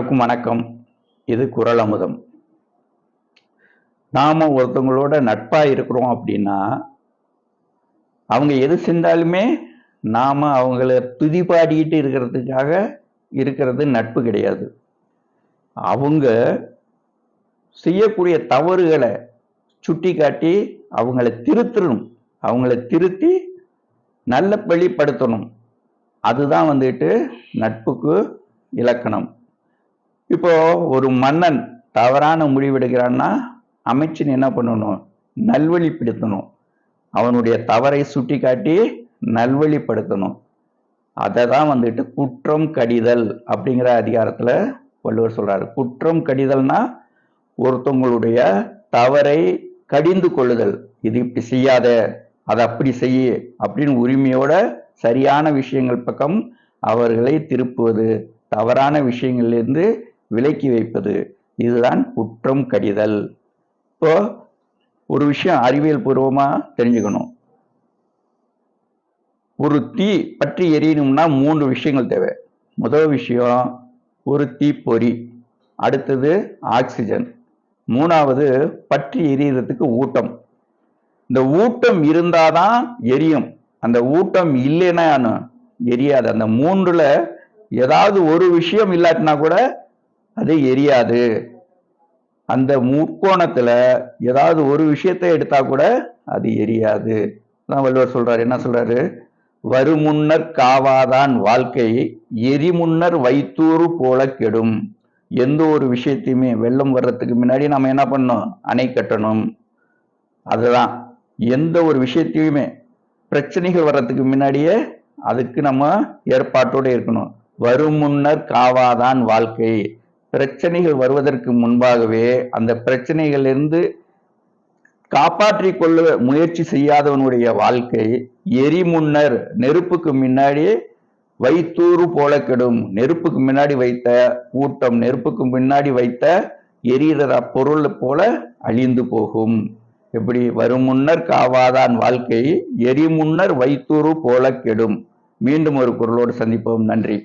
அனைவருக்கும் வணக்கம். இது குரல் அமுதம். நாம ஒருத்தவங்களோட நட்பா இருக்கிறோம் அப்படின்னா அவங்க எது செஞ்சாலுமே நாம அவங்கள துதிபாடிக்கிட்டு இருக்கிறதுக்காக இருக்கிறது நட்பு கிடையாது. அவங்க செய்யக்கூடிய தவறுகளை சுட்டி காட்டி அவங்கள திருத்தணும், அவங்கள திருத்தி நல்ல வெளிப்படுத்தணும். அதுதான் நட்புக்கு இலக்கணம். இப்போ ஒரு மன்னன் தவறான முடிவெடுக்கிறான்னா அமைச்சன் என்ன பண்ணணும்? நல்வழிப்படுத்தணும். அவனுடைய தவறை சுட்டி காட்டி நல்வழிப்படுத்தணும். அதை தான் குற்றம் கடிதல் அப்படிங்கிற அதிகாரத்துல வள்ளுவர் சொல்றாரு. குற்றம் கடிதல்னா ஒருத்தவங்களுடைய தவறை கடிந்து கொள்ளுதல். இது இப்படி செய்யாத, அதை அப்படி செய்ய அப்படின்னு உரிமையோட சரியான விஷயங்கள் பக்கம் அவர்களை திருப்புவது, தவறான விஷயங்களிலிருந்து விலக்கி வைப்பது. இதுதான் குற்றம் கடிதல். இப்போ ஒரு விஷயம் அறிவியல் பூர்வமா தெரிஞ்சுக்கணும். ஒரு தீ பற்றி எரியணும்னா 3 விஷயங்கள் தேவை. முதல் விஷயம் ஒரு தீப்பொறி, அடுத்தது ஆக்சிஜன், மூணாவது பற்றி எரியறதுக்கு ஊட்டம். இந்த ஊட்டம் இருந்தாதான் எரியும். அந்த ஊட்டம் இல்லைன்னா எரியாது. அந்த 3ல ஏதாவது ஒரு விஷயம் இல்லாட்டினா கூட அது எரியாது. அந்த முக்கோணத்துல ஏதாவது ஒரு விஷயத்தை எடுத்தா கூட அது எரியாது. வள்ளுவர் சொல்றாரு. என்ன சொல்றாரு? வருமுன்னர் காவாதான் வாழ்க்கை எரிமுன்னர் வைத்தூறு போல கெடும். எந்த ஒரு விஷயத்தையுமே வெள்ளம் வர்றதுக்கு முன்னாடி நம்ம என்ன பண்ணணும்? அணை கட்டணும். அதுதான் எந்த ஒரு விஷயத்தையுமே பிரச்சனைகள் வர்றதுக்கு முன்னாடியே அதுக்கு நம்ம ஏற்பாட்டோடு இருக்கணும். வருமுன்னர் காவாதான் வாழ்க்கை. பிரச்சனைகள் வருவதற்கு முன்பாகவே அந்த பிரச்சனைகளிலிருந்து காப்பாற்றிக் கொள்ள முயற்சி செய்யாதவனுடைய வாழ்க்கை எரிமுன்னர், நெருப்புக்கு முன்னாடியே வைத்தூறு போல கெடும். நெருப்புக்கு முன்னாடி வைத்த ஊட்டம், நெருப்புக்கு முன்னாடி வைத்த எரிகிற பொருள் போல அழிந்து போகும். எப்படி? வருமுன்னர் காவாதான் வாழ்க்கை எரிமுன்னர் வைத்தூறு போல கெடும். மீண்டும் ஒரு குரலோடு சந்திப்போம். நன்றி.